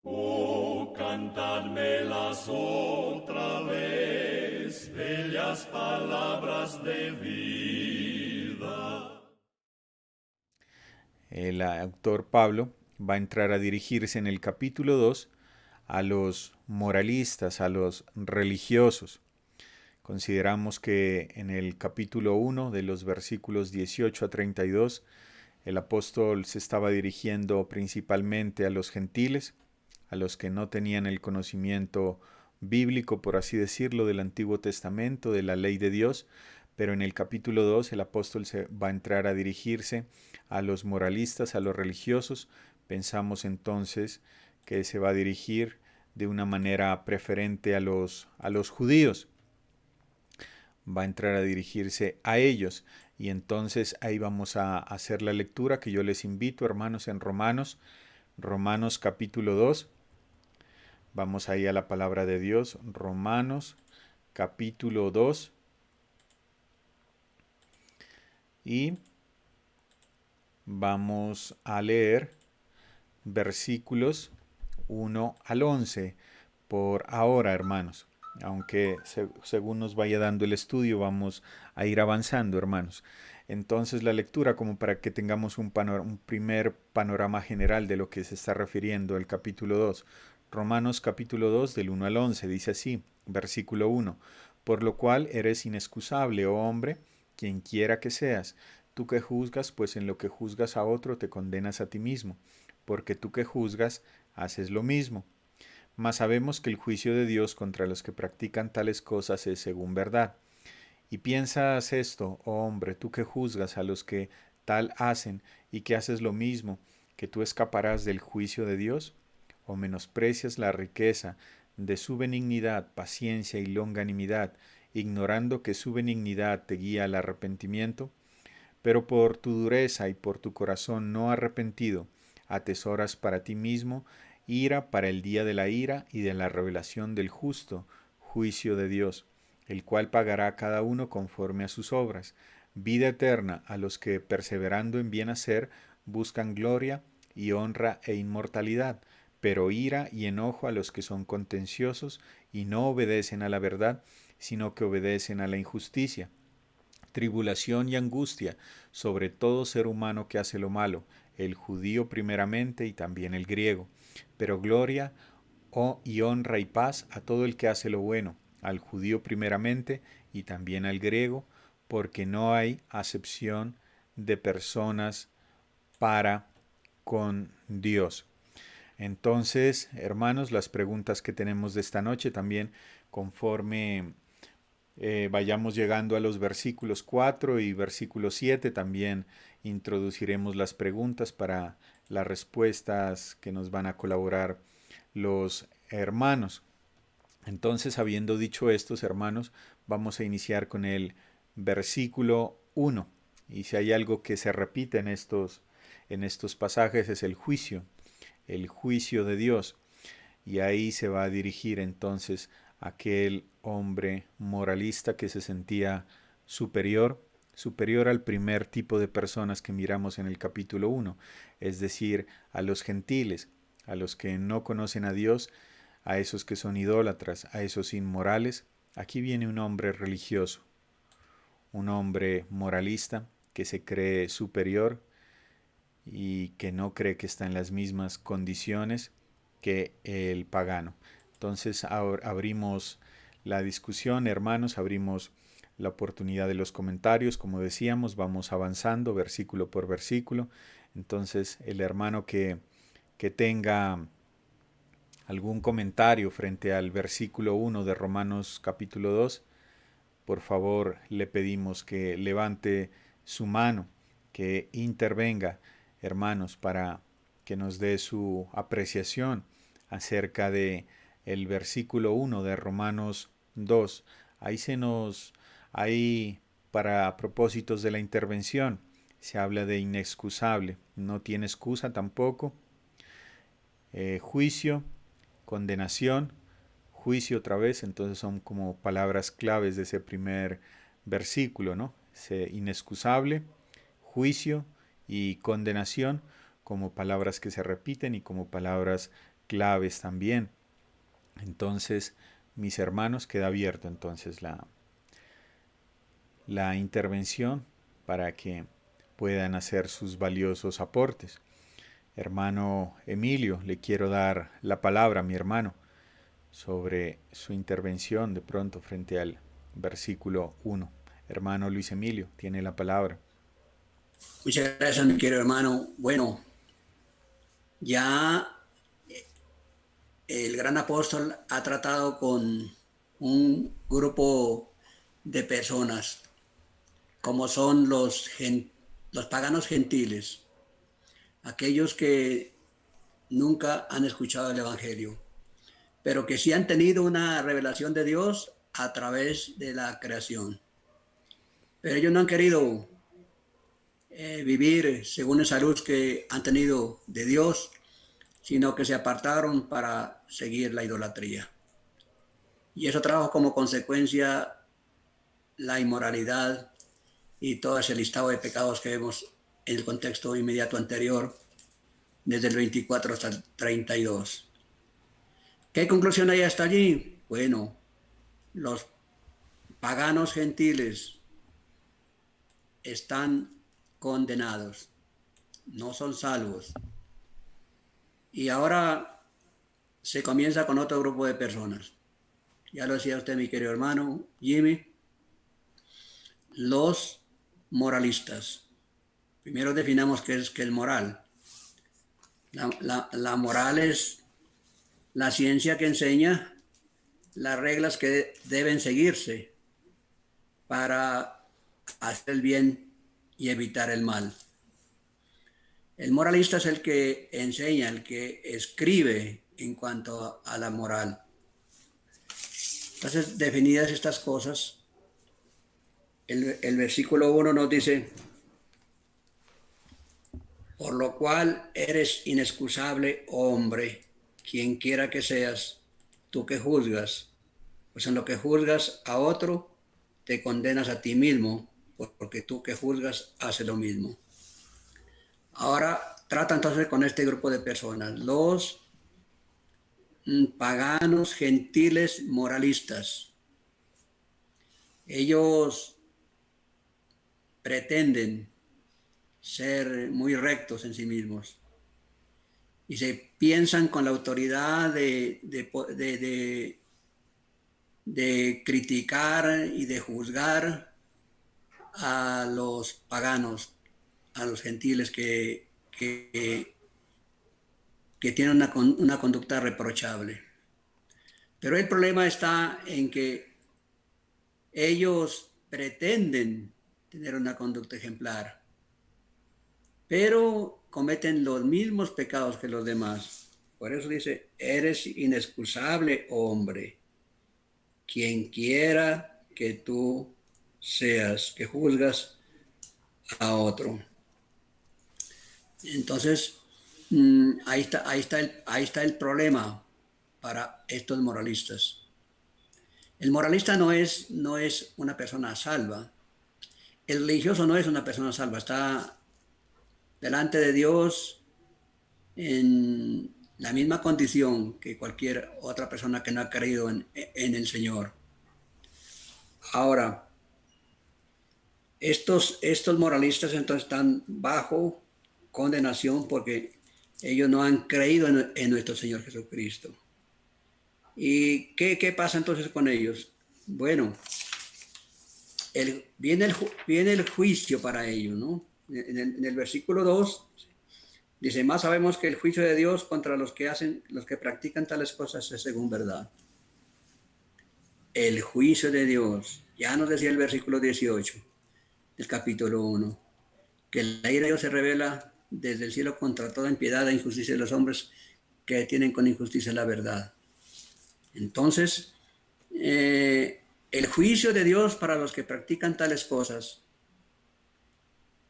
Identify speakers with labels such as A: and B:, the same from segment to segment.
A: Oh, cantadmelas otra vez, bellas palabras de vida.
B: El autor Pablo va a entrar a dirigirse en el capítulo 2 a los moralistas, a los religiosos. Consideramos que en el capítulo 1 de los versículos 18 a 32 el apóstol se estaba dirigiendo principalmente a los gentiles, a los que no tenían el conocimiento bíblico, por así decirlo, del Antiguo Testamento, de la ley de Dios, pero en el capítulo 2 el apóstol se va a entrar a dirigirse a los moralistas, a los religiosos. Pensamos entonces que se va a dirigir de una manera preferente a los judíos, va a entrar a dirigirse a ellos. Y entonces ahí vamos a hacer la lectura que yo les invito, hermanos, en Romanos, Romanos capítulo 2. Vamos ahí a la palabra de Dios, Romanos capítulo 2 y vamos a leer versículos 1 al 11 por ahora, hermanos. Aunque según nos vaya dando el estudio, vamos a ir avanzando, hermanos. Entonces la lectura, como para que tengamos un primer panorama general de lo que se está refiriendo el capítulo 2. Romanos capítulo 2 del 1 al 11 dice así, versículo 1. Por lo cual eres inexcusable, oh hombre, quien quiera que seas. Tú que juzgas, pues en lo que juzgas a otro te condenas a ti mismo, porque tú que juzgas, haces lo mismo. Mas sabemos que el juicio de Dios contra los que practican tales cosas es según verdad. Y piensas esto, oh hombre, tú que juzgas a los que tal hacen y que haces lo mismo, que tú escaparás del juicio de Dios, o menosprecias la riqueza de su benignidad, paciencia y longanimidad, ignorando que su benignidad te guía al arrepentimiento, pero por tu dureza y por tu corazón no arrepentido, atesoras para ti mismo ira para el día de la ira y de la revelación del justo juicio de Dios, el cual pagará a cada uno conforme a sus obras, vida eterna a los que, perseverando en bien hacer, buscan gloria y honra e inmortalidad, pero ira y enojo a los que son contenciosos y no obedecen a la verdad, sino que obedecen a la injusticia, tribulación y angustia sobre todo ser humano que hace lo malo, el judío primeramente y también el griego, pero gloria y honra y paz a todo el que hace lo bueno, al judío primeramente y también al griego, porque no hay acepción de personas para con Dios. Entonces, hermanos, las preguntas que tenemos de esta noche también conforme vayamos llegando a los versículos 4 y versículo 7, también introduciremos las preguntas para las respuestas que nos van a colaborar los hermanos. Entonces, habiendo dicho estos hermanos, vamos a iniciar con el versículo 1. Y si hay algo que se repite en estos pasajes es el juicio de Dios. Y ahí se va a dirigir entonces aquel hombre moralista que se sentía superior, superior al primer tipo de personas que miramos en el capítulo 1, es decir, a los gentiles, a los que no conocen a Dios, a esos que son idólatras, a esos inmorales. Aquí viene un hombre religioso, un hombre moralista que se cree superior y que no cree que está en las mismas condiciones que el pagano. Entonces abrimos la discusión, hermanos, abrimos la oportunidad de los comentarios, como decíamos, vamos avanzando versículo por versículo. Entonces el hermano que tenga algún comentario frente al versículo 1 de Romanos capítulo 2, por favor le pedimos que levante su mano, que intervenga, hermanos, para que nos dé su apreciación acerca de el versículo 1 de Romanos 2. Ahí ahí para propósitos de la intervención, se habla de inexcusable, no tiene excusa tampoco, juicio, condenación, juicio otra vez, entonces son como palabras claves de ese primer versículo, ¿no? Ese inexcusable, juicio y condenación como palabras que se repiten y como palabras claves también. Entonces, mis hermanos, queda abierto entonces la intervención para que puedan hacer sus valiosos aportes. Hermano Emilio, le quiero dar la palabra a mi hermano sobre su intervención de pronto frente al versículo 1. Hermano Luis Emilio, tiene la palabra.
C: Muchas gracias, mi querido hermano. Bueno, ya el gran apóstol ha tratado con un grupo de personas, como son los paganos gentiles, aquellos que nunca han escuchado el Evangelio, pero que sí han tenido una revelación de Dios a través de la creación. Pero ellos no han querido vivir según esa luz que han tenido de Dios, sino que se apartaron para seguir la idolatría. Y eso trajo como consecuencia la inmoralidad y todo ese listado de pecados que vemos en el contexto inmediato anterior, desde el 24 hasta el 32. ¿Qué conclusión hay hasta allí? Bueno, los paganos gentiles están condenados, no son salvos. Y ahora se comienza con otro grupo de personas. Ya lo decía usted, mi querido hermano Jimmy, los moralistas. Primero definamos qué es el moral. La moral es la ciencia que enseña las reglas que deben seguirse para hacer el bien y evitar el mal. El moralista es el que enseña, el que escribe en cuanto a la moral. Entonces, definidas estas cosas, el versículo 1 nos dice: por lo cual eres inexcusable, hombre, quien quiera que seas, tú que juzgas, pues en lo que juzgas a otro, te condenas a ti mismo, porque tú que juzgas haces lo mismo. Ahora trata entonces con este grupo de personas, los paganos, gentiles, moralistas. Ellos pretenden ser muy rectos en sí mismos y se piensan con la autoridad de criticar y de juzgar a los paganos, a los gentiles que tienen una conducta reprochable. Pero el problema está en que ellos pretenden tener una conducta ejemplar, pero cometen los mismos pecados que los demás. Por eso dice: eres inexcusable, hombre, quien quiera que tú seas, que juzgas a otro. Entonces, ahí está el problema para estos moralistas. El moralista no es una persona salva. El religioso no es una persona salva. Está delante de Dios en la misma condición que cualquier otra persona que no ha creído en el Señor. Ahora, estos moralistas entonces están bajo condenación porque ellos no han creído en nuestro Señor Jesucristo. ¿Y qué pasa entonces con ellos? Bueno, viene el juicio para ellos, ¿no? En el versículo 2 dice: más sabemos que el juicio de Dios contra los que practican tales cosas es según verdad. El juicio de Dios, ya nos decía el versículo 18 del capítulo 1, que la ira de Dios se revela desde el cielo contra toda impiedad e injusticia de los hombres que detienen con injusticia la verdad. Entonces, el juicio de Dios para los que practican tales cosas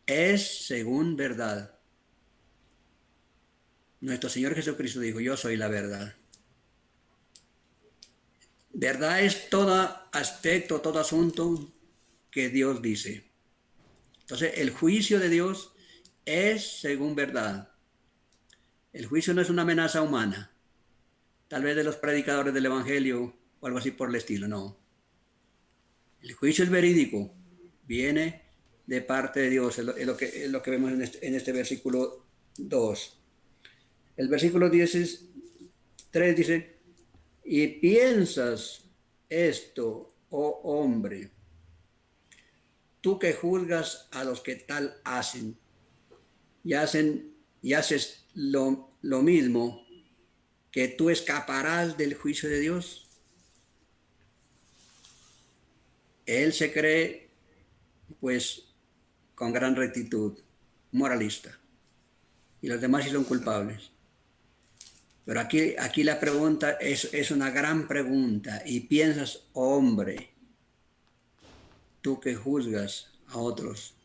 C: es según verdad. Nuestro Señor Jesucristo dijo: yo soy la verdad. Verdad es todo aspecto, todo asunto que Dios dice. Entonces, el juicio de Dios es según verdad. El juicio no es una amenaza humana. tal vez de los predicadores del Evangelio o algo así por el estilo, no. El juicio es verídico, viene de parte de Dios, es lo que vemos en este versículo 2. El versículo 3 dice, y piensas esto, oh hombre, tú que juzgas a los que tal hacen, y haces lo mismo, que tú escaparás del juicio de Dios. Él se cree, pues, con gran rectitud, moralista, y los demás sí son culpables. Pero aquí la pregunta es una gran pregunta, y piensas, hombre, tú que juzgas a otros,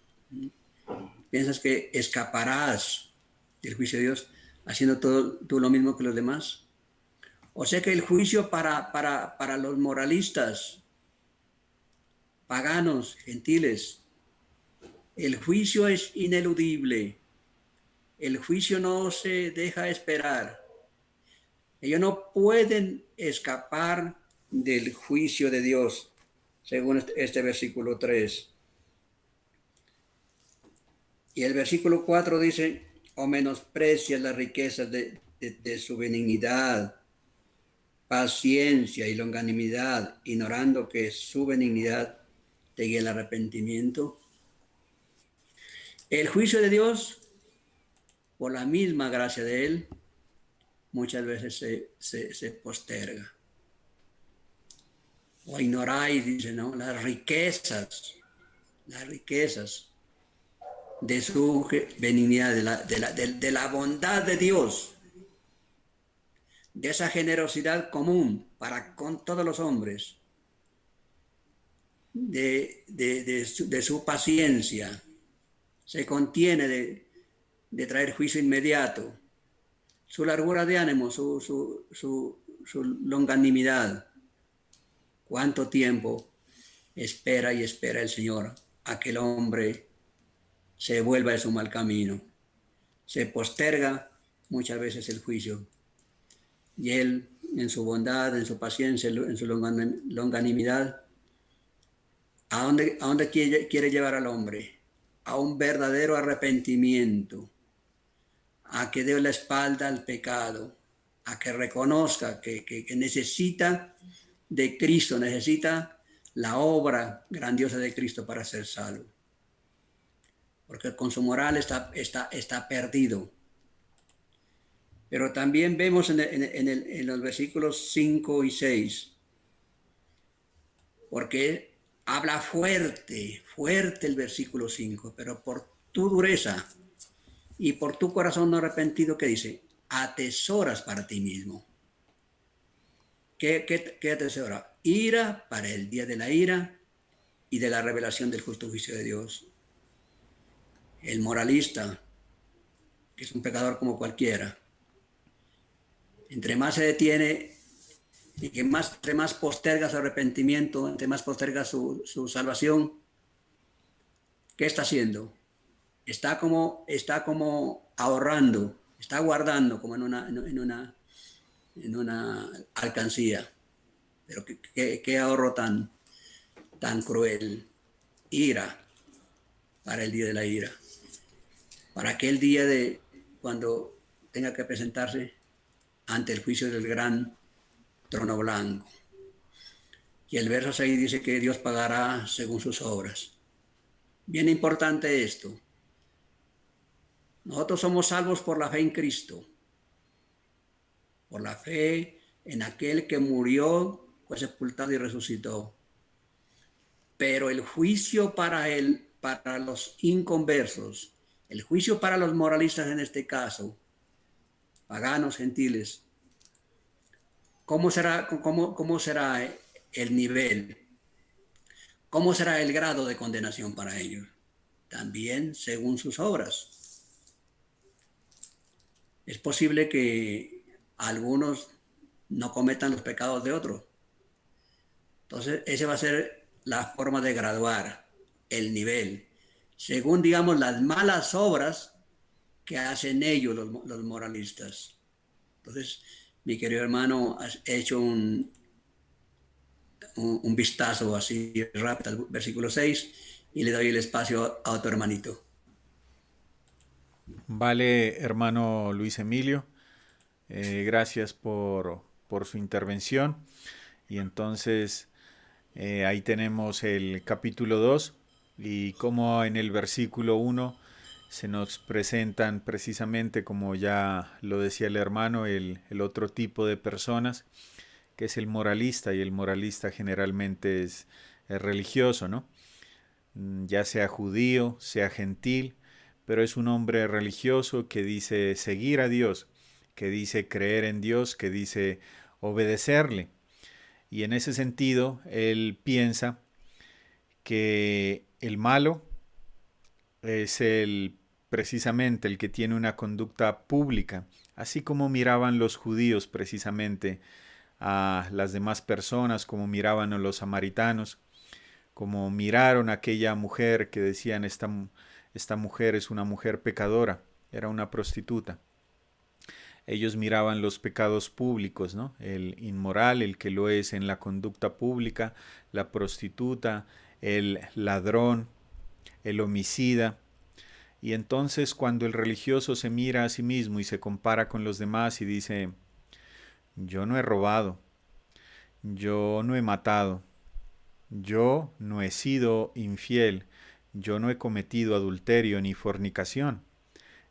C: piensas que escaparás del juicio de Dios haciendo tú lo mismo que los demás. O sea que el juicio para los moralistas, paganos, gentiles, el juicio es ineludible. El juicio no se deja esperar. Ellos no pueden escapar del juicio de Dios, según este versículo 3. Y el versículo 4 dice, o menosprecias las riquezas de su benignidad, paciencia y longanimidad, ignorando que su benignidad te guía al arrepentimiento. El juicio de Dios, por la misma gracia de Él, muchas veces se posterga. O ignoráis, dice, ¿no? Las riquezas de su benignidad, de la bondad de Dios, de esa generosidad común para con todos los hombres, de su paciencia, se contiene de traer juicio inmediato, su largura de ánimo, su longanimidad. ¿Cuánto tiempo espera y espera el Señor a que el hombre se vuelva de su mal camino? Se posterga muchas veces el juicio. Y Él, en su bondad, en su paciencia, en su longanimidad, ¿a dónde quiere llevar al hombre? A un verdadero arrepentimiento, a que dé la espalda al pecado, a que reconozca que necesita de Cristo, necesita la obra grandiosa de Cristo para ser salvo. Porque con su moral está perdido. Pero también vemos en los versículos 5 y 6, porque habla fuerte el versículo 5, pero por tu dureza y por tu corazón no arrepentido, ¿qué dice? Atesoras para ti mismo. ¿Qué atesora? Ira para el día de la ira y de la revelación del justo juicio de Dios. El moralista, que es un pecador como cualquiera, entre más se detiene y que entre más posterga su arrepentimiento, entre más posterga su salvación, ¿qué está haciendo? Está como ahorrando, está guardando como en una alcancía. Pero qué ahorro tan cruel. Ira para el día de la ira. Para aquel día de cuando tenga que presentarse ante el juicio del gran trono blanco. Y el verso 6 dice que Dios pagará según sus obras. Bien importante esto. Nosotros somos salvos por la fe en Cristo, por la fe en aquel que murió, fue sepultado y resucitó. Pero el juicio para los inconversos, el juicio para los moralistas en este caso, paganos, gentiles, ¿cómo será el nivel? ¿Cómo será el grado de condenación para ellos? También según sus obras. Es posible que algunos no cometan los pecados de otros. Entonces, esa va a ser la forma de graduar el nivel, según, digamos, las malas obras que hacen ellos los moralistas. Entonces, mi querido hermano, has hecho un vistazo así rápido al versículo 6 y le doy el espacio a otro hermanito.
B: Vale, hermano Luis Emilio, gracias por su intervención. Y entonces ahí tenemos el capítulo 2 y como en el versículo 1 se nos presentan precisamente, como ya lo decía el hermano, el otro tipo de personas, que es el moralista, y el moralista generalmente es religioso, ¿no? Ya sea judío, sea gentil, pero es un hombre religioso que dice seguir a Dios, que dice creer en Dios, que dice obedecerle. Y en ese sentido, él piensa que el malo es precisamente el que tiene una conducta pública, así como miraban los judíos precisamente a las demás personas, como miraban a los samaritanos, como miraron a aquella mujer que decían esta mujer es una mujer pecadora, era una prostituta. Ellos miraban los pecados públicos, ¿no? El inmoral, el que lo es en la conducta pública, la prostituta, el ladrón, el homicida. Y entonces cuando el religioso se mira a sí mismo y se compara con los demás y dice, yo no he robado, yo no he matado, yo no he sido infiel, yo no he cometido adulterio ni fornicación.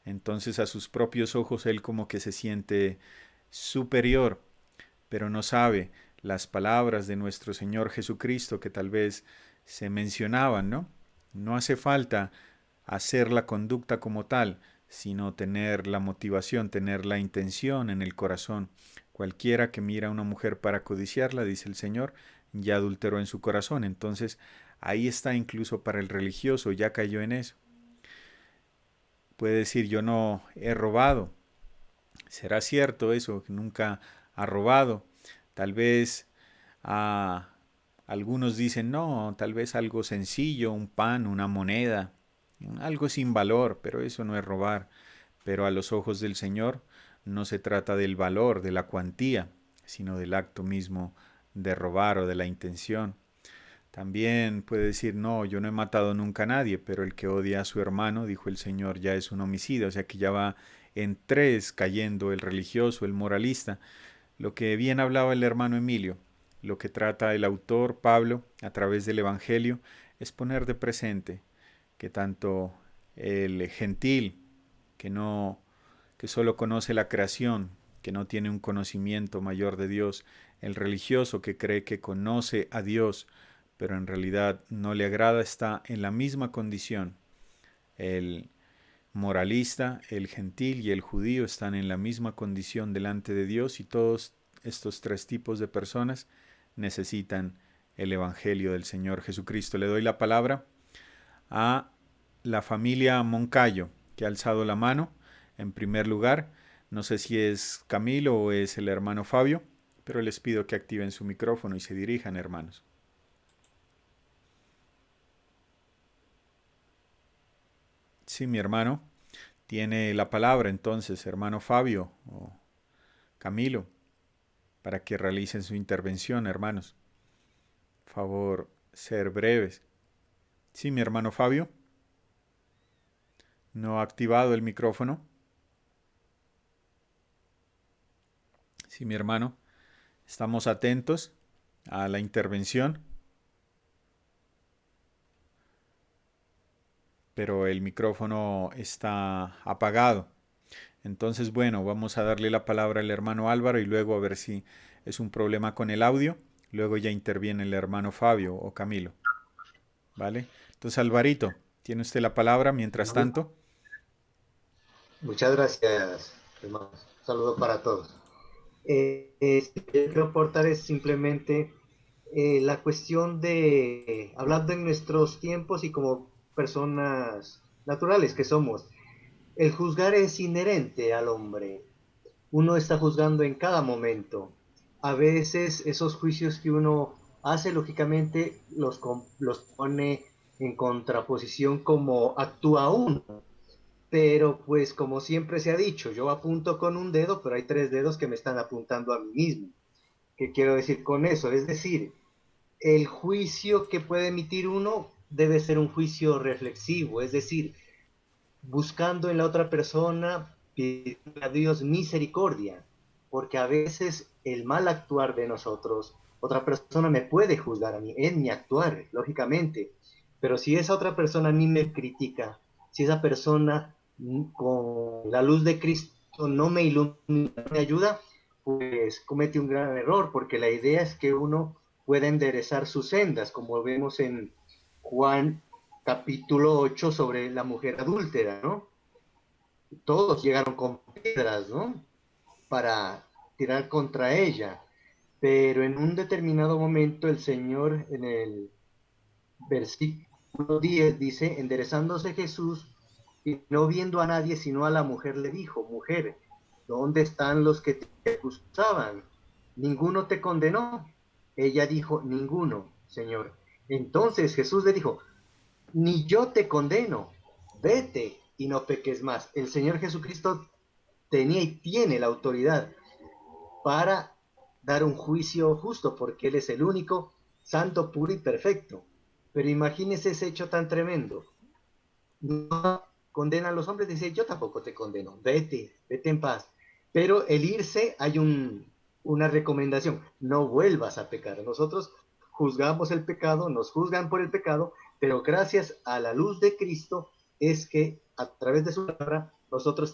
B: Entonces a sus propios ojos él como que se siente superior, pero no sabe las palabras de nuestro Señor Jesucristo que tal vez se mencionaban, ¿no? No hace falta hacer la conducta como tal, sino tener la motivación, tener la intención en el corazón. Cualquiera que mira a una mujer para codiciarla, dice el Señor, ya adulteró en su corazón. Entonces, ahí está incluso para el religioso, ya cayó en eso. Puede decir, yo no he robado. ¿Será cierto eso? Que nunca ha robado. Tal vez algunos dicen, no, tal vez algo sencillo, un pan, una moneda, algo sin valor, pero eso no es robar. Pero a los ojos del Señor no se trata del valor, de la cuantía, sino del acto mismo de robar o de la intención. También puede decir, no, yo no he matado nunca a nadie, pero el que odia a su hermano, dijo el Señor, ya es un homicida, o sea que ya va en tres cayendo el religioso, el moralista. Lo que bien hablaba el hermano Emilio, lo que trata el autor Pablo a través del Evangelio, es poner de presente que tanto el gentil, que no, que solo conoce la creación, que no tiene un conocimiento mayor de Dios, el religioso que cree que conoce a Dios, pero en realidad no le agrada, está en la misma condición. El moralista, el gentil y el judío están en la misma condición delante de Dios y todos estos tres tipos de personas necesitan el Evangelio del Señor Jesucristo. Le doy la palabra a la familia Moncayo, que ha alzado la mano en primer lugar. No sé si es Camilo o es el hermano Fabio, pero les pido que activen su micrófono y se dirijan, hermanos. Sí, mi hermano tiene la palabra entonces, hermano Fabio o Camilo, para que realicen su intervención, hermanos. Por favor, ser breves. Sí, mi hermano Fabio. No ha activado el micrófono. Sí, mi hermano. Estamos atentos a la intervención, pero el micrófono está apagado. Entonces, bueno, vamos a darle la palabra al hermano Álvaro y luego a ver si es un problema con el audio. Luego ya interviene el hermano Fabio o Camilo. ¿Vale? Entonces, Alvarito, tiene usted la palabra mientras tanto.
D: Muchas gracias, hermanos. Un saludo para todos. Lo que quiero aportar es simplemente la cuestión de, hablando en nuestros tiempos y como personas naturales que somos, el juzgar es inherente al hombre. Uno está juzgando en cada momento. A veces esos juicios que uno hace, lógicamente, los pone en contraposición como actúa uno. pero pues como siempre se ha dicho, yo apunto con un dedo, pero hay tres dedos que me están apuntando a mí mismo. ¿Qué quiero decir con eso? Es decir, el juicio que puede emitir uno debe ser un juicio reflexivo, es decir, buscando en la otra persona, pidiendo a Dios misericordia, porque a veces el mal actuar de nosotros, otra persona me puede juzgar a mí en mi actuar, lógicamente, pero si esa otra persona a mí me critica, si esa persona con la luz de Cristo no me ilumina, no me ayuda, pues comete un gran error, porque la idea es que uno pueda enderezar sus sendas, como vemos en Juan capítulo 8 sobre la mujer adúltera, ¿no? Todos llegaron con piedras, ¿no? Para tirar contra ella, pero en un determinado momento el Señor en el versículo 10 dice, enderezándose Jesús y no viendo a nadie sino a la mujer le dijo, mujer, ¿dónde están los que te acusaban? ¿Ninguno te condenó? Ella dijo, ninguno, Señor. Entonces Jesús le dijo, ni yo te condeno, vete y no peques más. El Señor Jesucristo tenía y tiene la autoridad para dar un juicio justo, porque Él es el único, santo, puro y perfecto. Pero imagínese ese hecho tan tremendo. No condena a los hombres, dice, yo tampoco te condeno, vete, vete en paz. Pero el irse, hay una recomendación, no vuelvas a pecar. Nosotros juzgamos el pecado, nos juzgan por el pecado, pero gracias a la luz de Cristo es que a través de su palabra nosotros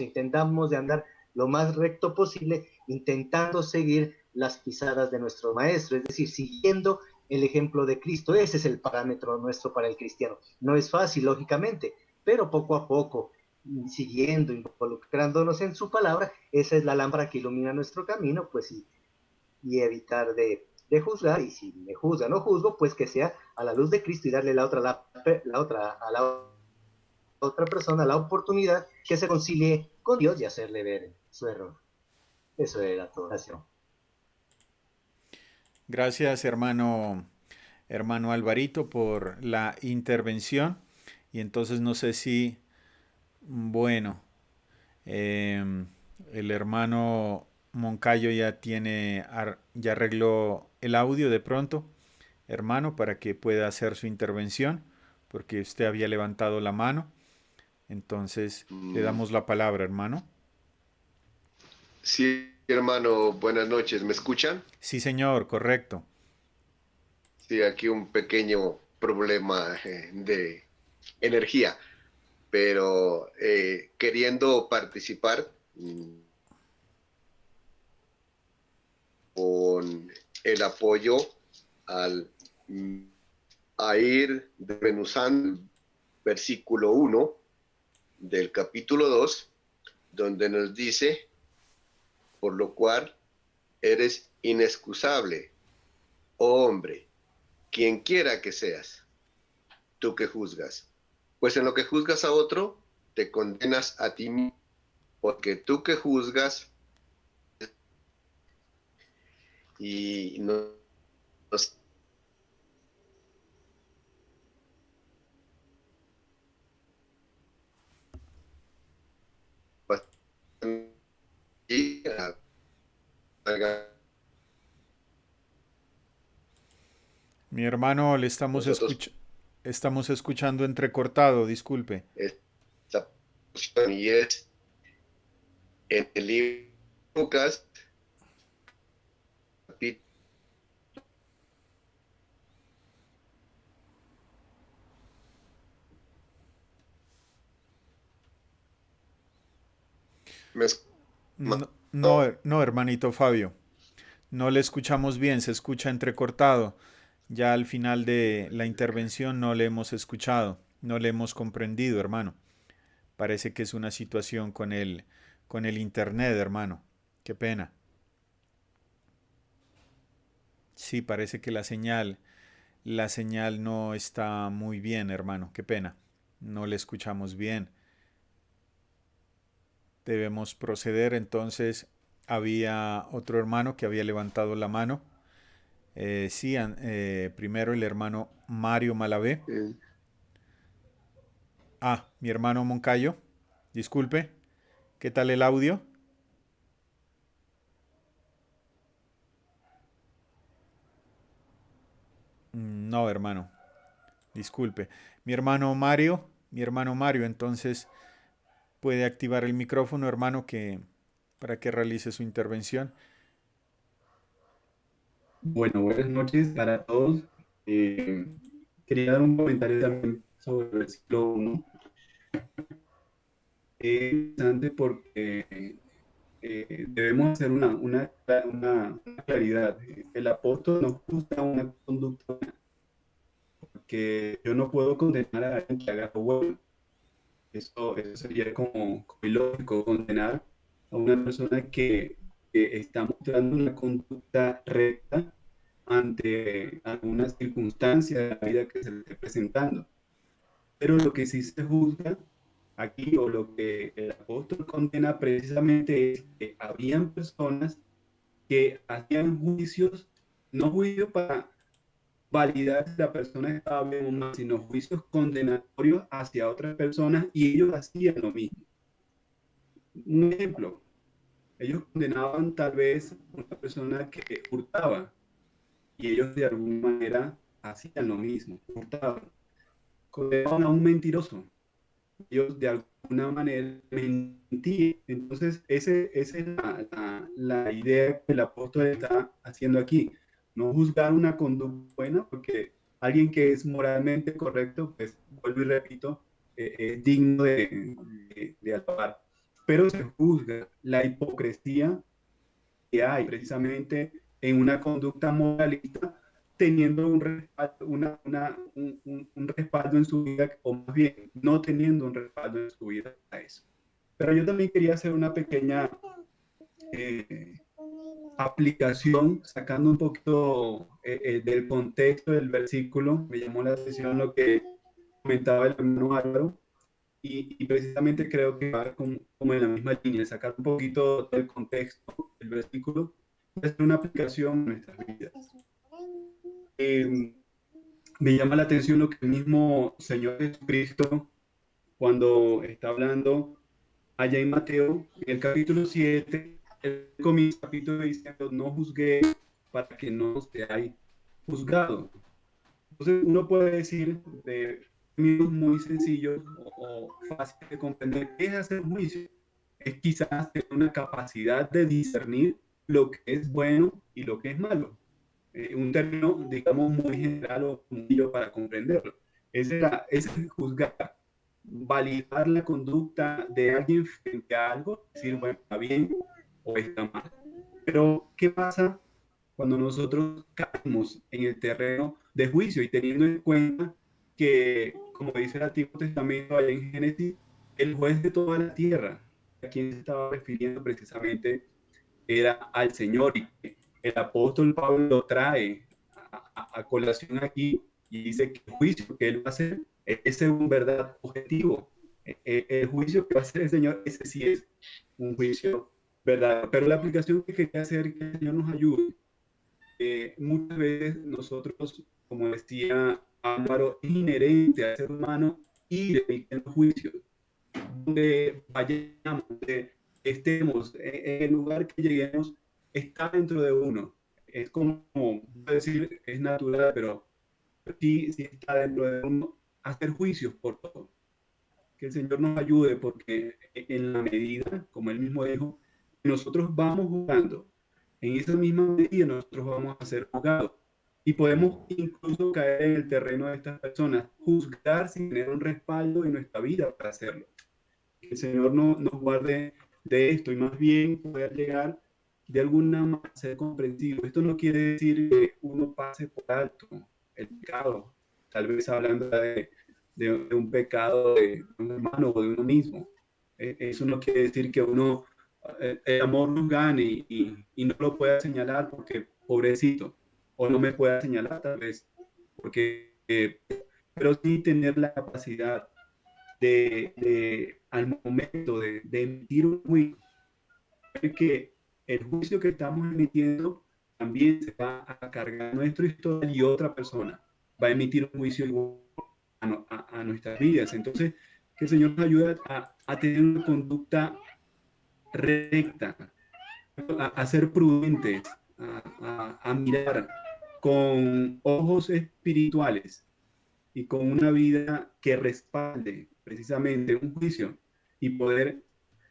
D: intentamos de andar lo más recto posible, intentando seguir las pisadas de nuestro Maestro, es decir, siguiendo el ejemplo de Cristo. Ese es el parámetro nuestro para el cristiano. No es fácil, lógicamente, pero poco a poco, siguiendo, involucrándonos en su palabra, esa es la lámpara que ilumina nuestro camino, pues y evitar de juzgar, y si me juzga, no juzgo, pues que sea a la luz de Cristo y darle a la otra persona la oportunidad que se concilie con Dios y hacerle ver su error. Eso era todo. Gracias.
B: Gracias, hermano Alvarito, por la intervención. Y entonces no sé si, bueno, eh, el hermano Moncayo ya arregló el audio de pronto, hermano, para que pueda hacer su intervención, porque usted había levantado la mano. Entonces le
E: Mm,
B: damos la palabra, hermano.
E: sí, hermano, buenas noches. ¿Me escuchan?
B: Sí, señor, correcto.
E: Sí, aquí un pequeño problema de energía, pero queriendo participar con el apoyo al, mm, a ir desmenuzando el versículo 1 del capítulo 2, donde nos dice, por lo cual eres inexcusable, oh hombre, quien quiera que seas, tú que juzgas. Pues en lo que juzgas a otro, te condenas a ti mismo, porque tú que juzgas y no, no y
B: Mi hermano,
E: nosotros
B: estamos escuchando entrecortado, disculpe.
E: esta posición y es en el libro de Lucas, capítulo, me
B: No, no, no, hermanito Fabio, no le escuchamos bien, se escucha entrecortado. Ya al final de la intervención no le hemos escuchado, no le hemos comprendido, hermano. Parece que es una situación con el internet, hermano. Qué pena. Sí, parece que la señal no está muy bien, hermano. Qué pena. No le escuchamos bien. Debemos proceder. Entonces, había otro hermano que había levantado la mano. Primero el hermano Mario Malavé. Mi hermano Moncayo, disculpe, ¿qué tal el audio? No, hermano, disculpe. Mi hermano Mario, entonces puede activar el micrófono, hermano, para que realice su intervención.
F: Bueno, buenas noches para todos. Eh, Quería dar un comentario también sobre el versículo 1. Es interesante porque debemos hacer una claridad. El apóstol nos gusta una conducta que yo no puedo condenar a alguien que haga lo bueno. Eso sería como ilógico condenar a una persona que está mostrando una conducta recta ante alguna circunstancia de la vida que se le esté presentando. Pero lo que sí se juzga aquí, o lo que el apóstol condena precisamente, es que habían personas que hacían juicios, no juicios para validar si la persona estaba bien o mal, sino juicios condenatorios hacia otras personas, y ellos hacían lo mismo. Un ejemplo, ellos condenaban tal vez a una persona que hurtaba, y ellos de alguna manera hacían lo mismo, hurtaban. Condenaban a un mentiroso, ellos de alguna manera mentían. Entonces, esa es la idea que el apóstol está haciendo aquí. No juzgar una conducta buena, porque alguien que es moralmente correcto, pues vuelvo y repito, es digno de alabar. Pero se juzga la hipocresía que hay precisamente en una conducta moralista, teniendo un respaldo, un respaldo en su vida, o más bien no teniendo un respaldo en su vida a eso. Pero yo también quería hacer una pequeña eh, aplicación, sacando un poquito del contexto del versículo. Me llamó la atención lo que comentaba el hermano Álvaro, y precisamente creo que va como en la misma línea, sacar un poquito del contexto del versículo y hacer una aplicación en nuestras vidas. Eh, Me llama la atención lo que el mismo Señor Jesucristo, cuando está hablando allá en Mateo, en el capítulo 7, él comienza el capítulo diciendo: no juzgué para que no seáis juzgados. Entonces uno puede decir de términos muy sencillos o fáciles de comprender, ¿qué es hacer juicio? Es quizás tener una capacidad de discernir lo que es bueno y lo que es malo. Un término, digamos, muy general o sencillo para comprenderlo. Es juzgar, validar la conducta de alguien frente a algo, decir, bueno, está bien o está mal. Pero, ¿qué pasa cuando nosotros caemos en el terreno de juicio, y teniendo en cuenta que, como dice el Antiguo Testamento allá en Génesis, el juez de toda la tierra, a quien se estaba refiriendo precisamente, era al Señor? Y el apóstol Pablo lo trae a colación aquí, y dice que el juicio que él va a hacer es un verdad objetivo. El juicio que va a hacer el Señor, ese sí es un juicio verdadero. Pero la aplicación que quería hacer, que el Señor nos ayude. Muchas veces nosotros, como decía Álvaro, es inherente al ser humano ir emitiendo juicios. Donde vayamos, donde estemos, en el lugar que lleguemos, está dentro de uno. Es como decir, es natural, pero sí está dentro de uno hacer juicios por todo. Que el Señor nos ayude, porque en la medida, como Él mismo dijo, nosotros vamos jugando, en esa misma medida nosotros vamos a ser juzgados. Y podemos incluso caer en el terreno de estas personas, juzgar sin tener un respaldo en nuestra vida para hacerlo. Que el Señor nos guarde de esto, y más bien poder llegar de alguna manera a ser comprensivo. Esto no quiere decir que uno pase por alto el pecado, tal vez hablando de un pecado de un hermano o de uno mismo. Eso no quiere decir que uno, el amor nos gane y no lo pueda señalar porque pobrecito, o no me pueda señalar tal vez porque, pero sí tener la capacidad al momento de emitir un juicio, que el juicio que estamos emitiendo también se va a cargar nuestro historial, y otra persona va a emitir un juicio igual a nuestras vidas. Entonces, que el Señor nos ayude a tener una conducta recta, a ser prudentes, a mirar con ojos espirituales y con una vida que respalde precisamente un juicio y poder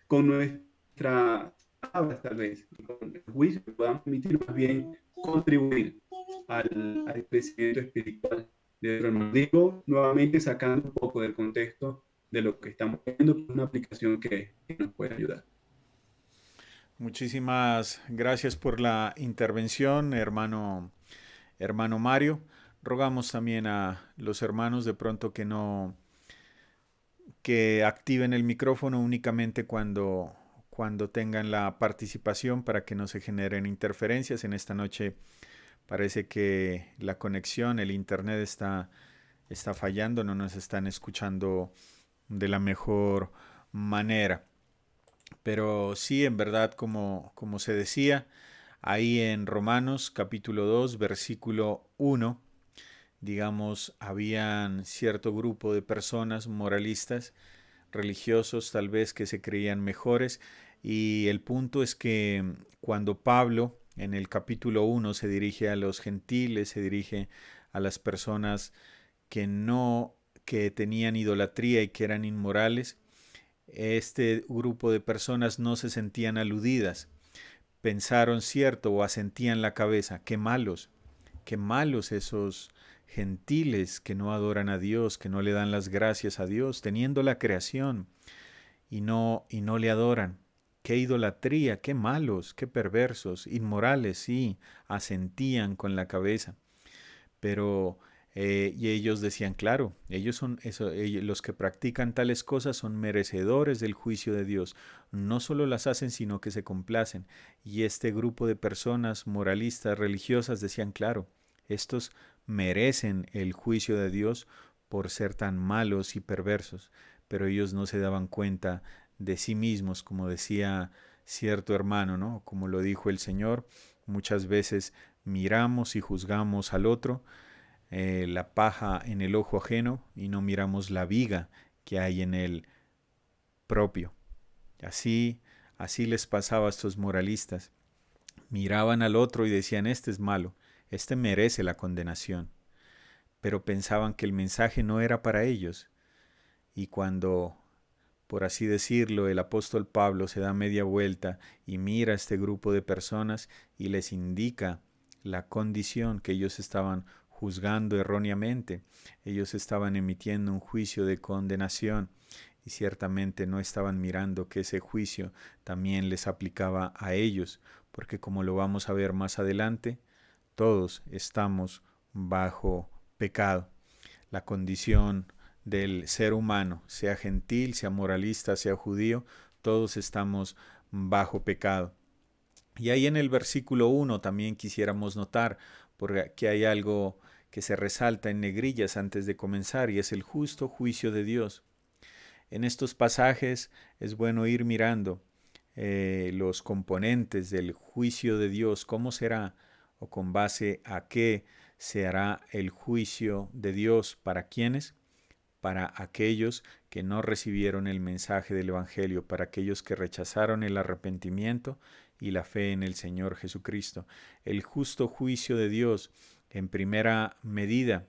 F: con nuestra palabras tal vez, con el juicio que podamos emitir, más bien contribuir al crecimiento espiritual de nuestro hermano. Digo, nuevamente sacando un poco del contexto de lo que estamos viendo, una aplicación que nos puede ayudar.
B: Muchísimas gracias por la intervención, hermano Mario. Rogamos también a los hermanos de pronto que activen el micrófono únicamente cuando tengan la participación para que no se generen interferencias. En esta noche parece que la conexión, el internet está fallando, no nos están escuchando de la mejor manera. Pero sí, en verdad, como se decía, ahí en Romanos capítulo 2, versículo 1, digamos, habían cierto grupo de personas moralistas, religiosos tal vez, que se creían mejores, y el punto es que cuando Pablo en el capítulo 1 se dirige a los gentiles, se dirige a las personas que tenían idolatría y que eran inmorales, este grupo de personas no se sentían aludidas, pensaron cierto o asentían la cabeza, qué malos esos gentiles que no adoran a Dios, que no le dan las gracias a Dios, teniendo la creación y no le adoran. Qué idolatría, qué malos, qué perversos, inmorales, sí, asentían con la cabeza. Pero y ellos decían, claro, los que practican tales cosas son merecedores del juicio de Dios. No solo las hacen, sino que se complacen. Y este grupo de personas moralistas, religiosas, decían, claro, estos merecen el juicio de Dios por ser tan malos y perversos. Pero ellos no se daban cuenta de sí mismos, como decía cierto hermano, ¿no? Como lo dijo el Señor, muchas veces miramos y juzgamos al otro, la paja en el ojo ajeno, y no miramos la viga que hay en el propio. Así les pasaba a estos moralistas. Miraban al otro y decían, este es malo, este merece la condenación. Pero pensaban que el mensaje no era para ellos. Y cuando, por así decirlo, el apóstol Pablo se da media vuelta y mira a este grupo de personas y les indica la condición que ellos estaban juzgando erróneamente, ellos estaban emitiendo un juicio de condenación y ciertamente no estaban mirando que ese juicio también les aplicaba a ellos, porque como lo vamos a ver más adelante, todos estamos bajo pecado. La condición del ser humano, sea gentil, sea moralista, sea judío, todos estamos bajo pecado. Y ahí en el versículo 1 también quisiéramos notar, porque hay algo que se resalta en negrillas antes de comenzar, y es el justo juicio de Dios. En estos pasajes es bueno ir mirando los componentes del juicio de Dios, cómo será o con base a qué se hará el juicio de Dios, para quienes, para aquellos que no recibieron el mensaje del Evangelio, para aquellos que rechazaron el arrepentimiento y la fe en el Señor Jesucristo. El justo juicio de Dios, en primera medida,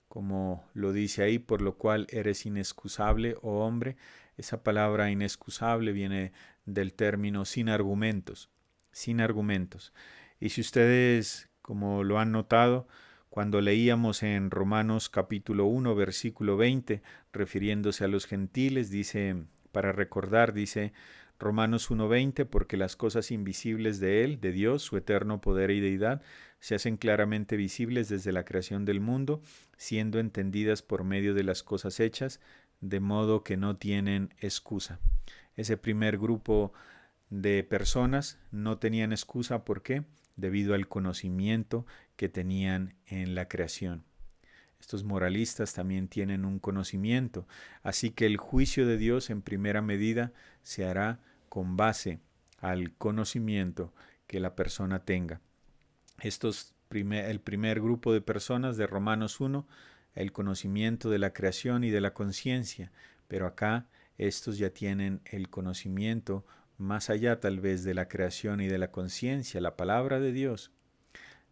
B: como lo dice ahí, por lo cual eres inexcusable, oh hombre. Esa palabra inexcusable viene del término sin argumentos, sin argumentos. Y si ustedes, como lo han notado, cuando leíamos en Romanos capítulo 1, versículo 20, refiriéndose a los gentiles, dice, para recordar, dice Romanos 1:20, porque las cosas invisibles de Él, de Dios, su eterno poder y deidad, se hacen claramente visibles desde la creación del mundo, siendo entendidas por medio de las cosas hechas, de modo que no tienen excusa. Ese primer grupo de personas no tenían excusa, ¿por qué? Debido al conocimiento que tenían en la creación. Estos moralistas también tienen un conocimiento, así que el juicio de Dios en primera medida se hará con base al conocimiento que la persona tenga. El primer grupo de personas de Romanos 1, el conocimiento de la creación y de la conciencia, pero acá estos ya tienen el conocimiento más allá tal vez de la creación y de la conciencia, la palabra de Dios.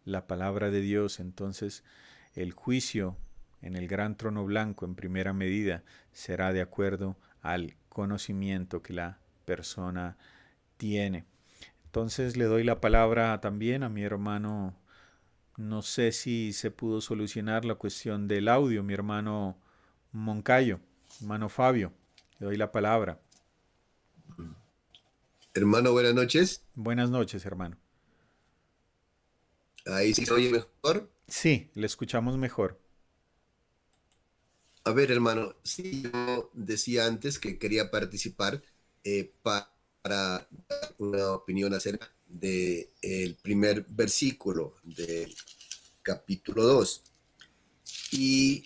B: La palabra de Dios, entonces el juicio en el gran trono blanco en primera medida será de acuerdo al conocimiento que la persona tiene. Entonces le doy la palabra también a mi hermano. No sé si se pudo solucionar la cuestión del audio, mi hermano Moncayo, hermano Fabio. Le doy la palabra.
E: Hermano, buenas noches.
B: Buenas noches, hermano.
E: Ahí sí se oye mejor.
B: Sí, le escuchamos mejor.
E: A ver, hermano, sí, yo decía antes que quería participar para dar una opinión acerca del primer versículo del capítulo 2 y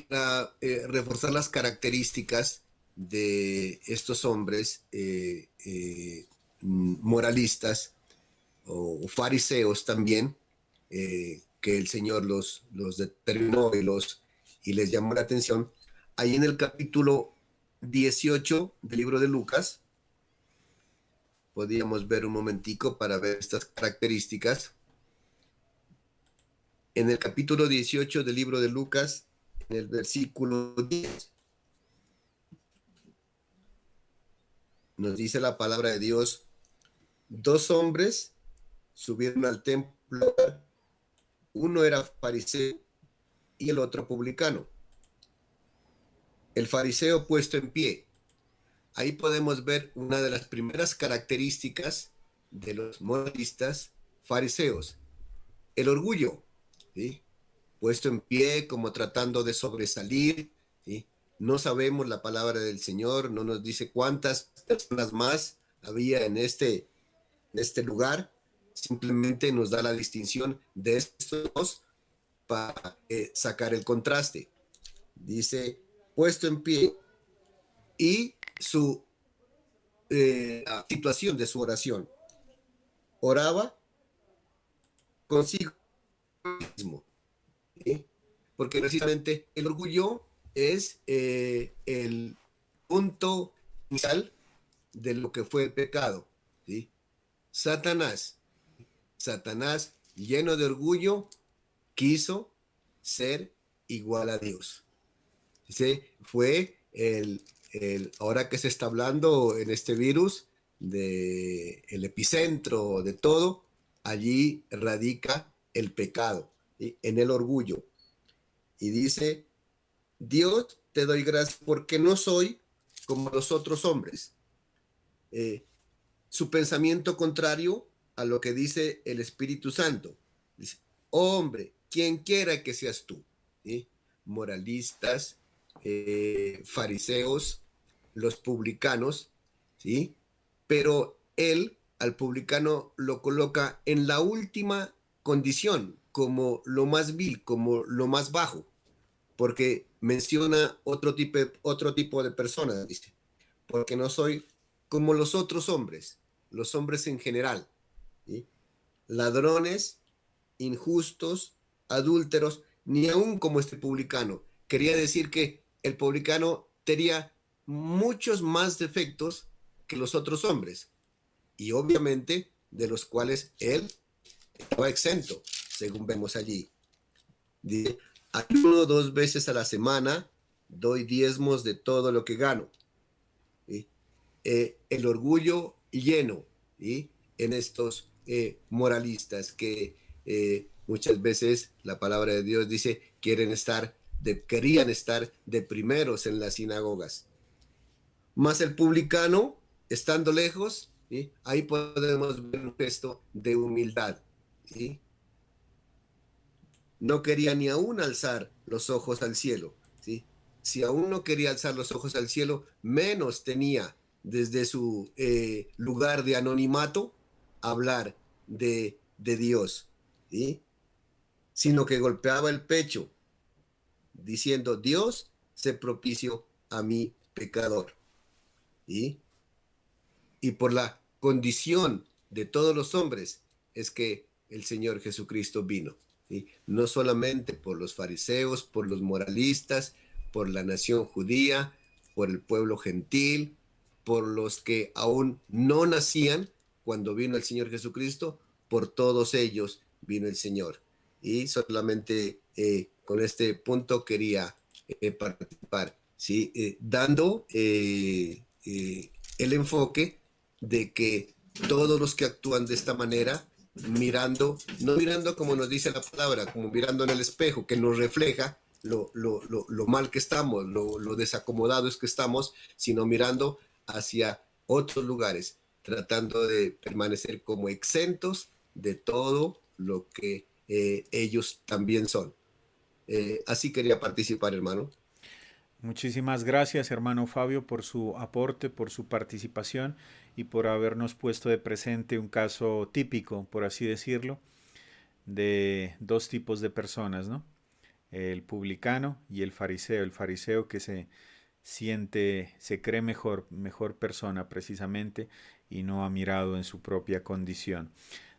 E: para reforzar las características de estos hombres moralistas o fariseos también, que el Señor los determinó y les llamó la atención. Ahí en el capítulo 18 del libro de Lucas, podríamos ver un momentico para ver estas características. En el capítulo 18 del libro de Lucas, en el versículo 10, nos dice la palabra de Dios: dos hombres subieron al templo, uno era fariseo y el otro publicano. El fariseo puesto en pie. Ahí podemos ver una de las primeras características de los moralistas fariseos: el orgullo, ¿sí? Puesto en pie, como tratando de sobresalir, ¿sí? No sabemos la palabra del Señor, no nos dice cuántas personas más había en este lugar, simplemente nos da la distinción de estos dos para sacar el contraste. Dice, puesto en pie, y su la situación de su oración. Oraba consigo mismo, ¿sí? Porque precisamente el orgullo es el punto inicial de lo que fue el pecado, ¿sí? Satanás, lleno de orgullo, quiso ser igual a Dios. Ese fue ahora que se está hablando en este virus, el epicentro de todo, allí radica el pecado, ¿sí? En el orgullo. Y dice, Dios, te doy gracias porque no soy como los otros hombres. Su pensamiento contrario a lo que dice el Espíritu Santo. Dice, oh, hombre, quien quiera que seas tú, ¿sí? Moralistas, fariseos, los publicanos, ¿sí? Pero él al publicano lo coloca en la última condición, como lo más vil, como lo más bajo, porque menciona otro tipo de personas, dice, porque no soy como los hombres en general, ¿sí? Ladrones, injustos, adúlteros, ni aún como este publicano. Quería decir que el publicano tenía muchos más defectos que los otros hombres, y obviamente de los cuales él estaba exento, según vemos allí. Dice, ayuno 2 veces a la semana, doy diezmos de todo lo que gano. ¿Sí? El orgullo lleno, ¿sí? En estos moralistas que muchas veces la palabra de Dios dice querían estar de primeros en las sinagogas. Más el publicano, estando lejos, ¿sí? Ahí podemos ver un gesto de humildad, ¿sí? No quería ni aún alzar los ojos al cielo, ¿sí? Si aún no quería alzar los ojos al cielo, menos tenía desde su lugar de anonimato hablar de Dios, ¿sí? Sino que golpeaba el pecho diciendo, Dios se propició a mi pecador, ¿sí? Y por la condición de todos los hombres es que el Señor Jesucristo vino, ¿sí? No solamente por los fariseos, por los moralistas, por la nación judía, por el pueblo gentil, por los que aún no nacían cuando vino el Señor Jesucristo, por todos ellos vino el Señor. Y solamente con este punto quería participar, ¿sí? Dando el enfoque de que todos los que actúan de esta manera, mirando, no mirando como nos dice la palabra, como mirando en el espejo que nos refleja lo mal que estamos, lo desacomodados que estamos, sino mirando hacia otros lugares, tratando de permanecer como exentos de todo lo que ellos también son. Así quería participar, hermano.
B: Muchísimas gracias, hermano Fabio, por su aporte, por su participación y por habernos puesto de presente un caso típico, por así decirlo, de dos tipos de personas, ¿no? El publicano y el fariseo que se siente, se cree mejor persona precisamente y no ha mirado en su propia condición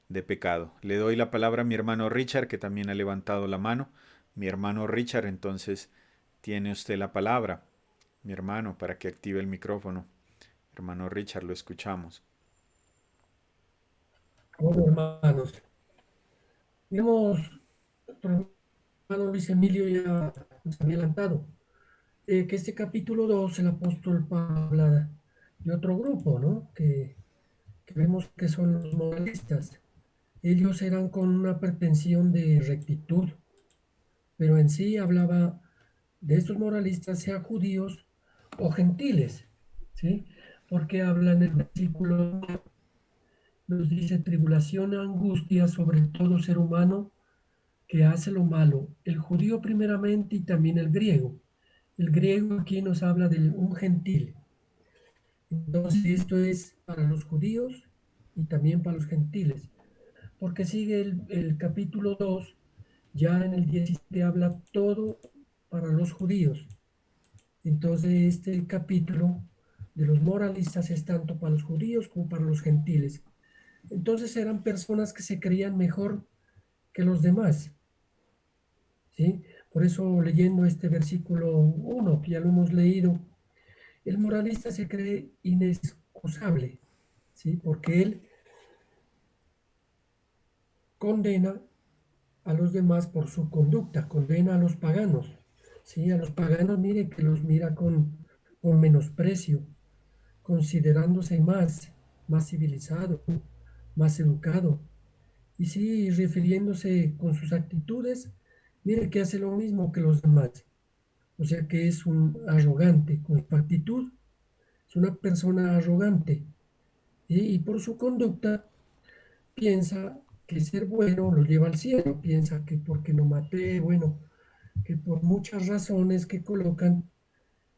B: de pecado. Le doy la palabra a mi hermano Richard, que también ha levantado la mano. Mi hermano Richard, entonces tiene usted la palabra, mi hermano, para que active el micrófono. Hermano Richard, lo escuchamos.
G: Bueno, hermanos, digamos, nuestro hermano Luis Emilio ya nos había adelantado que este capítulo 2 el apóstol Pablo habla de otro grupo, ¿no? Que vemos que son los moralistas. Ellos eran con una pretensión de rectitud, pero en sí hablaba de estos moralistas, sean judíos o gentiles, ¿sí? Porque habla en el versículo, nos dice tribulación, angustia sobre todo ser humano que hace lo malo, el judío primeramente y también el griego. El griego aquí nos habla de un gentil. Entonces esto es para los judíos y también para los gentiles, porque sigue el capítulo 2, ya en el 17 habla todo para los judíos. Entonces este capítulo de los moralistas es tanto para los judíos como para los gentiles. Entonces eran personas que se creían mejor que los demás, ¿sí? Por eso leyendo este versículo 1, que ya lo hemos leído, el moralista se cree inexcusable, ¿sí? Porque él condena a los demás por su conducta, condena a los paganos, ¿sí? A los paganos, mire que los mira con menosprecio, considerándose más civilizado, más educado. Y sí, refiriéndose con sus actitudes, mire que hace lo mismo que los demás. O sea que es un arrogante, con su actitud, es una persona arrogante. Y por su conducta piensa que ser bueno lo lleva al cielo, piensa que porque no maté, bueno, que por muchas razones que colocan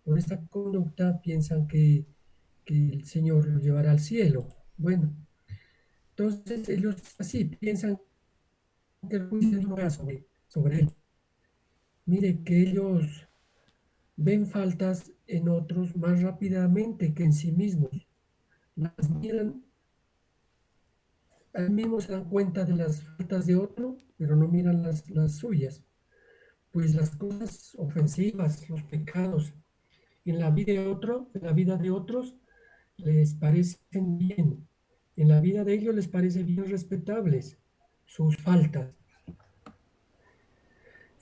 G: por esta conducta piensan que el Señor lo llevará al cielo. Bueno, entonces ellos así piensan que el juicio no va sobre él. Mire que ellos ven faltas en otros más rápidamente que en sí mismos. Las miran, al mismo se dan cuenta de las faltas de otro, pero no miran las suyas. Pues las cosas ofensivas, los pecados, en la vida de otros, les parecen bien. En la vida de ellos les parece bien respetables sus faltas.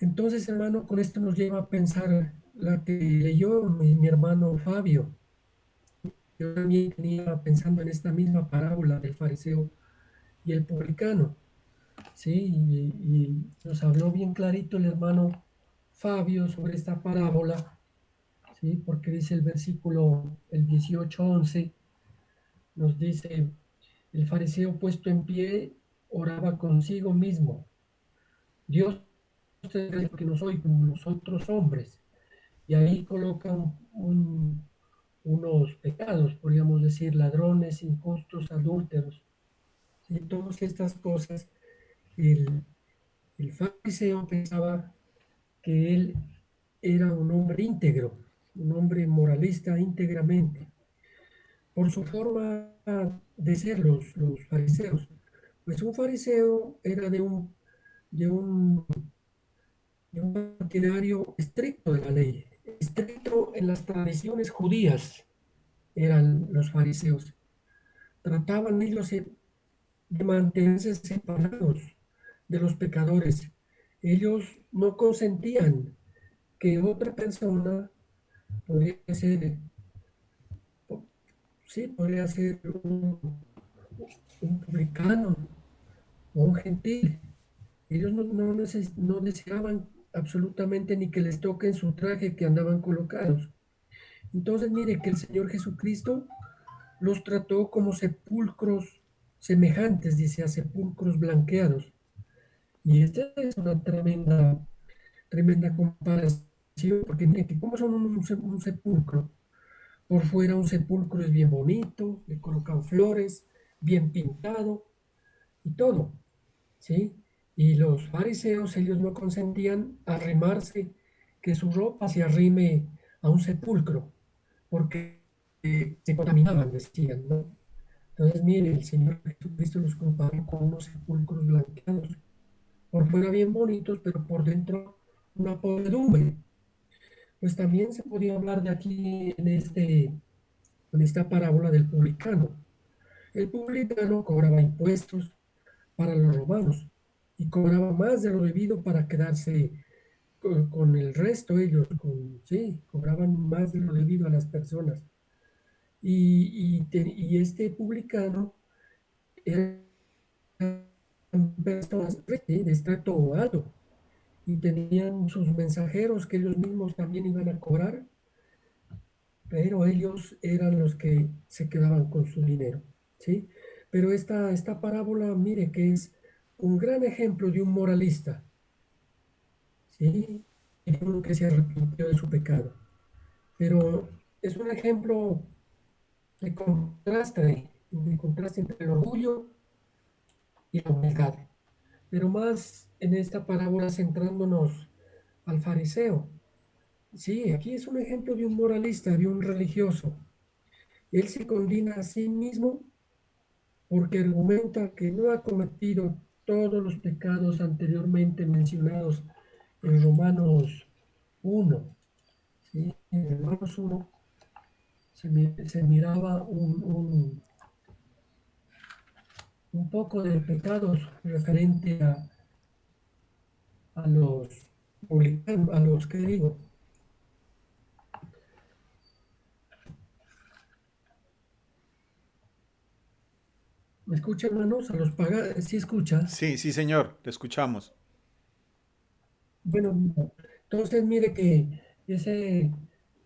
G: Entonces, hermano, con esto nos lleva a pensar la que leyó mi hermano Fabio. Yo también venía pensando en esta misma parábola del fariseo y el publicano, ¿sí? Y nos habló bien clarito el hermano Fabio sobre esta parábola, ¿sí? Porque dice el versículo, el 18:11, nos dice, el fariseo puesto en pie oraba consigo mismo, Dios te cree que no soy como los otros hombres. Y ahí colocan unos pecados, podríamos decir, ladrones, injustos, adúlteros. Y todas estas cosas, el, el fariseo pensaba que él era un hombre íntegro, un hombre moralista íntegramente. Por su forma de ser los fariseos, pues un fariseo era de un partidario estricto de la ley. estricto en las tradiciones judías eran los fariseos. Trataban ellos de mantenerse separados de los pecadores. Ellos no consentían que otra persona podría ser, sí, podría ser un publicano o un gentil. Ellos no deseaban absolutamente ni que les toquen su traje que andaban colocados. Entonces, mire que el Señor Jesucristo los trató como sepulcros semejantes, dice, a sepulcros blanqueados. Y esta es una tremenda comparación, porque mire que como son un sepulcro, por fuera un sepulcro es bien bonito, le colocan flores, bien pintado y todo, ¿sí? Y los fariseos, ellos no consentían arrimarse, que su ropa se arrime a un sepulcro, porque se contaminaban, decían, ¿no? Entonces, mire, el Señor Jesucristo los comparó con unos sepulcros blanqueados, por fuera bien bonitos, pero por dentro una podredumbre. Pues también se podía hablar de aquí en esta parábola del publicano. El publicano cobraba impuestos para los romanos y cobraba más de lo debido para quedarse con el resto ellos, sí, cobraban más de lo debido a las personas. Y este publicano eran personas de estrato alto y tenían sus mensajeros que ellos mismos también iban a cobrar, pero ellos eran los que se quedaban con su dinero, ¿sí? Pero esta parábola, mire que es un gran ejemplo de un moralista, ¿sí? Y de uno que se arrepintió de su pecado. Pero es un ejemplo de contraste entre el orgullo y la humildad. Pero más en esta parábola centrándonos al fariseo. Sí, aquí es un ejemplo de un moralista, de un religioso. Él se condena a sí mismo porque argumenta que no ha cometido todos los pecados anteriormente mencionados en Romanos 1. ¿Sí? En Romanos 1 se miraba un poco de pecados referente a los publicanos, a los que digo, ¿me escucha, hermanos? A los paganos, ¿sí escucha?
B: Sí, sí, señor, te escuchamos.
G: Bueno, entonces mire que ese,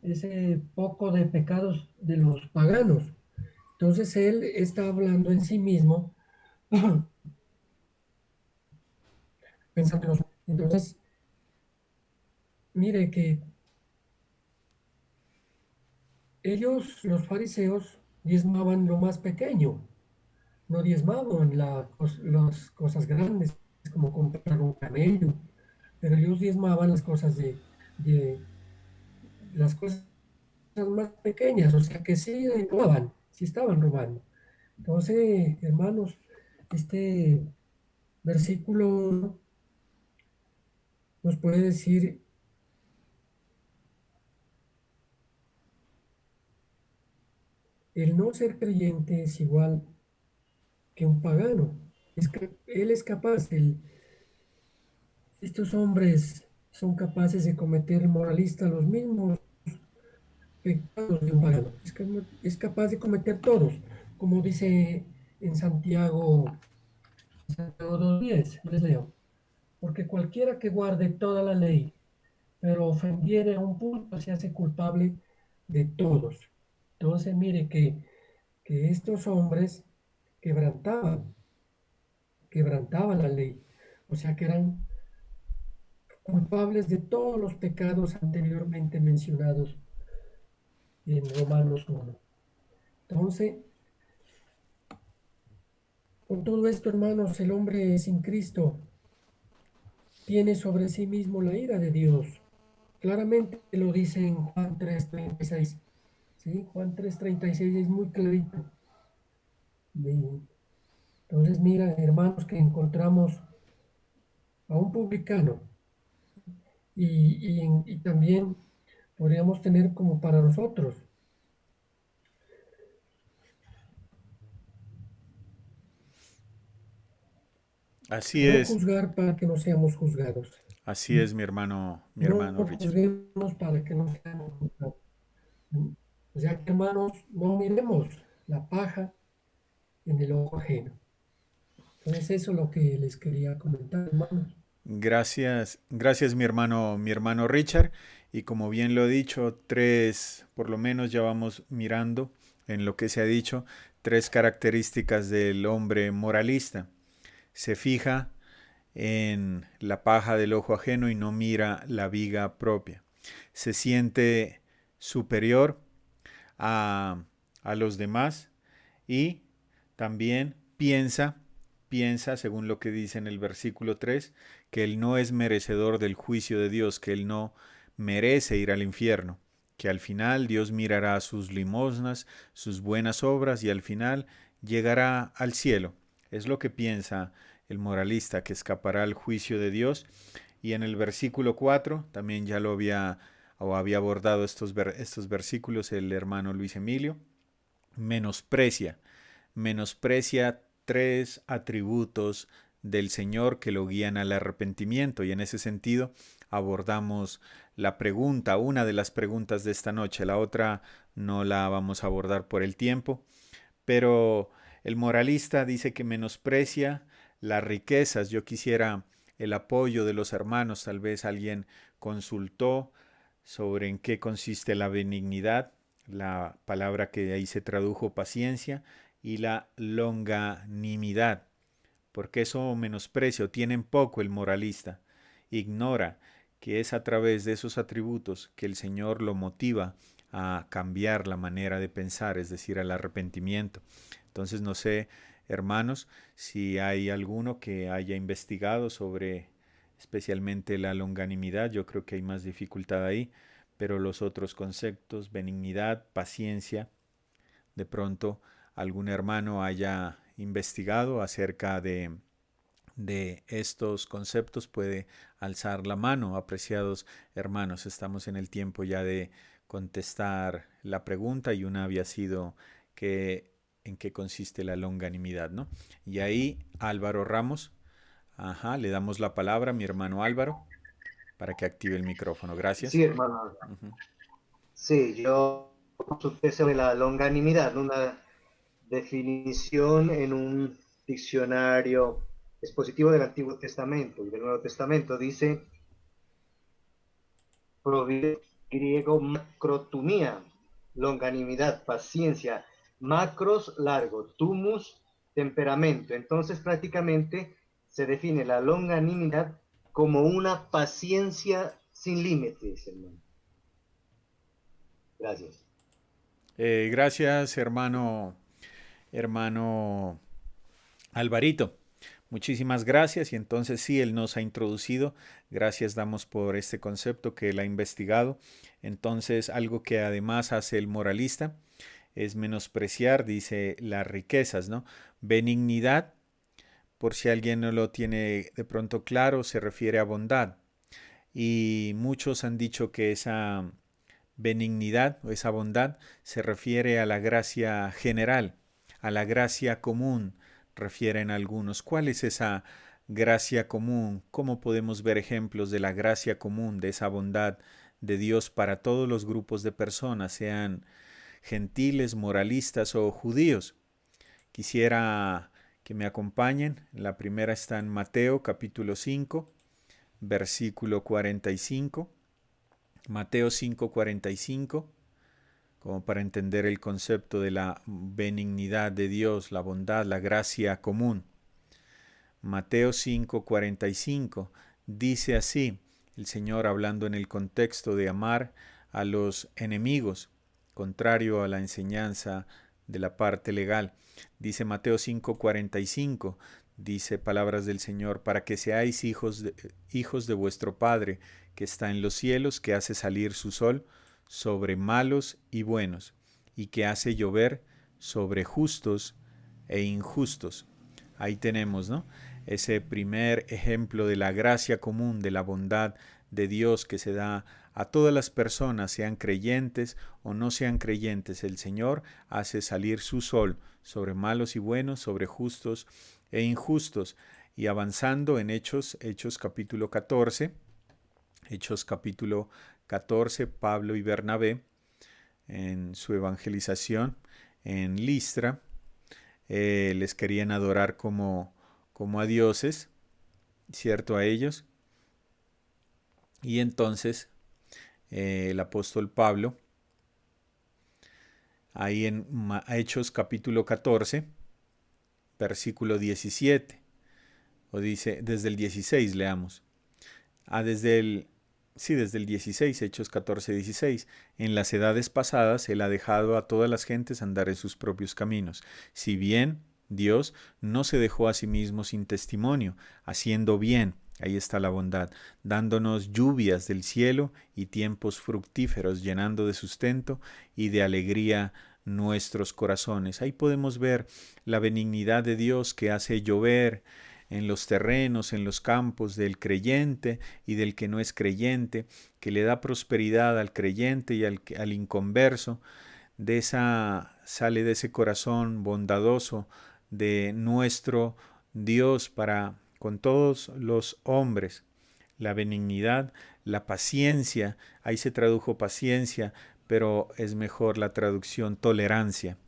G: ese poco de pecados de los paganos, entonces él está hablando en sí mismo, pensando en entonces, mire que ellos, los fariseos, diezmaban lo más pequeño, no diezmaban las cosas grandes, como comprar un camello, pero ellos diezmaban las cosas de las cosas más pequeñas, o sea que sí robaban, sí estaban robando. Entonces, hermanos, este versículo nos puede decir, el no ser creyente es igual que un pagano. Él es capaz, estos hombres son capaces de cometer moralista los mismos pecados de un pagano. Es capaz de cometer todos, como dice en Santiago 2:10, les leo. Porque cualquiera que guarde toda la ley, pero ofendiere a un punto, se hace culpable de todos. Entonces, mire que estos hombres quebrantaban, quebrantaban la ley, o sea que eran culpables de todos los pecados anteriormente mencionados en Romanos 1. Entonces, con todo esto, hermanos, el hombre sin Cristo tiene sobre sí mismo la ira de Dios. Claramente lo dice en Juan 3:36. ¿Sí? Juan 3:36 es muy clarito. Entonces, mira, hermanos, que encontramos a un publicano y también podríamos tener como para nosotros.
B: Así
G: No
B: es,
G: juzgar para que no seamos juzgados.
B: así es, mi
G: No
B: hermano Richard.
G: juzguemos para que no seamos juzgados. O sea que, hermanos, no miremos la paja en el ojo ajeno. Entonces, eso es lo que les quería comentar, hermanos.
B: Gracias, gracias mi hermano Richard. Y como bien lo he dicho, tres, por lo menos ya vamos mirando en lo que se ha dicho, tres características del hombre moralista. Se fija en la paja del ojo ajeno y no mira la viga propia. Se siente superior a, a los demás y también piensa, según lo que dice en el versículo 3, que él no es merecedor del juicio de Dios, que él no merece ir al infierno, que al final Dios mirará sus limosnas, sus buenas obras y al final llegará al cielo. Es lo que piensa el moralista, que escapará al juicio de Dios. Y en el versículo 4, también ya lo había abordado estos versículos el hermano Luis Emilio, menosprecia tres atributos del Señor que lo guían al arrepentimiento, y en ese sentido abordamos la pregunta, una de las preguntas de esta noche. La otra no la vamos a abordar por el tiempo, pero el moralista dice que menosprecia las riquezas. Yo quisiera el apoyo de los hermanos. Tal vez alguien consultó sobre en qué consiste la benignidad, la palabra que ahí se tradujo paciencia, y la longanimidad. Porque eso menosprecia o tiene en poco el moralista. Ignora que es a través de esos atributos que el Señor lo motiva a cambiar la manera de pensar, es decir, al arrepentimiento. Entonces no sé, hermanos, si hay alguno que haya investigado sobre especialmente la longanimidad. Yo creo que hay más dificultad ahí, pero los otros conceptos, benignidad, paciencia, de pronto algún hermano haya investigado acerca de estos conceptos, puede alzar la mano. Apreciados hermanos, estamos en el tiempo ya de contestar la pregunta, y una había sido que en qué consiste la longanimidad, ¿no? Y ahí Álvaro Ramos, le damos la palabra a mi hermano Álvaro para que active el micrófono.
D: Sí,
B: Gracias.
D: hermano.
B: Ujú.
D: Sí, yo consulté sobre la longanimidad, una definición en un diccionario expositivo del Antiguo Testamento y del Nuevo Testamento. Dice, proviene griego macrotumía, longanimidad, paciencia, macros, largo, tumus, temperamento. Entonces prácticamente se define la longanimidad como una paciencia sin límites, hermano. Gracias.
B: Gracias, hermano Alvarito. Muchísimas gracias. Y entonces sí, él nos ha introducido. Gracias damos por este concepto que él ha investigado. Entonces, algo que además hace el moralista es menospreciar, dice, las riquezas, ¿no? Benignidad, por si alguien no lo tiene de pronto claro, se refiere a bondad. Y muchos han dicho que esa benignidad o esa bondad se refiere a la gracia general, a la gracia común, refieren algunos. ¿Cuál es esa gracia común? ¿Cómo podemos ver ejemplos de la gracia común, de esa bondad de Dios para todos los grupos de personas, sean gentiles, moralistas o judíos? Quisiera que me acompañen. La primera está en Mateo capítulo 5, versículo 45. Mateo 5:45, como para entender el concepto de la benignidad de Dios, la bondad, la gracia común. Mateo 5:45 dice así, el Señor hablando en el contexto de amar a los enemigos, contrario a la enseñanza de la parte legal. Dice Mateo 5:45, dice palabras del Señor, para que seáis hijos de vuestro Padre que está en los cielos, que hace salir su sol sobre malos y buenos, y que hace llover sobre justos e injustos. Ahí tenemos, ¿no? Ese primer ejemplo de la gracia común, de la bondad de Dios que se da A todas las personas, sean creyentes o no sean creyentes, el Señor hace salir su sol sobre malos y buenos, sobre justos e injustos. Y avanzando en Hechos capítulo 14, Pablo y Bernabé, en su evangelización en Listra, les querían adorar como a dioses, ¿cierto? A ellos. Y entonces el apóstol Pablo, ahí en Hechos capítulo 14, versículo 17, o dice, desde el 16 leamos. Desde el 16, Hechos 14, 16. En las edades pasadas él ha dejado a todas las gentes andar en sus propios caminos. Si bien Dios no se dejó a sí mismo sin testimonio, haciendo bien, ahí está la bondad, dándonos lluvias del cielo y tiempos fructíferos, llenando de sustento y de alegría nuestros corazones. Ahí podemos ver la benignidad de Dios que hace llover en los terrenos, en los campos del creyente y del que no es creyente, que le da prosperidad al creyente y al inconverso. Sale de ese corazón bondadoso de nuestro Dios para con todos los hombres. La benignidad, la paciencia, ahí se tradujo paciencia, pero es mejor la traducción tolerancia.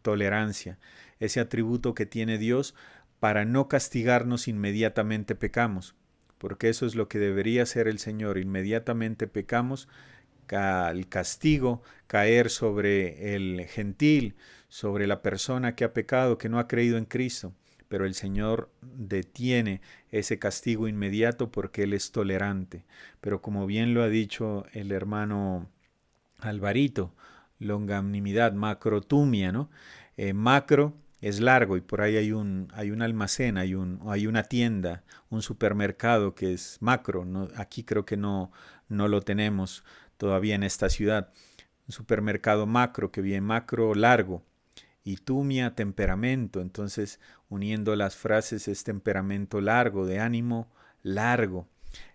B: Tolerancia, ese atributo que tiene Dios para no castigarnos inmediatamente pecamos, porque eso es lo que debería hacer el Señor. Inmediatamente pecamos, el castigo caer sobre el gentil, sobre la persona que ha pecado, que no ha creído en Cristo. Pero el Señor detiene ese castigo inmediato porque Él es tolerante. Pero como bien lo ha dicho el hermano Alvarito, longanimidad, macrotumia, ¿no? Macro es largo y por ahí hay un almacén, hay una tienda, un supermercado que es macro. ¿No? Aquí creo que no lo tenemos todavía en esta ciudad. Un supermercado macro, que bien macro, largo. Y tumia, temperamento. Entonces, uniendo las frases, es temperamento largo, de ánimo largo.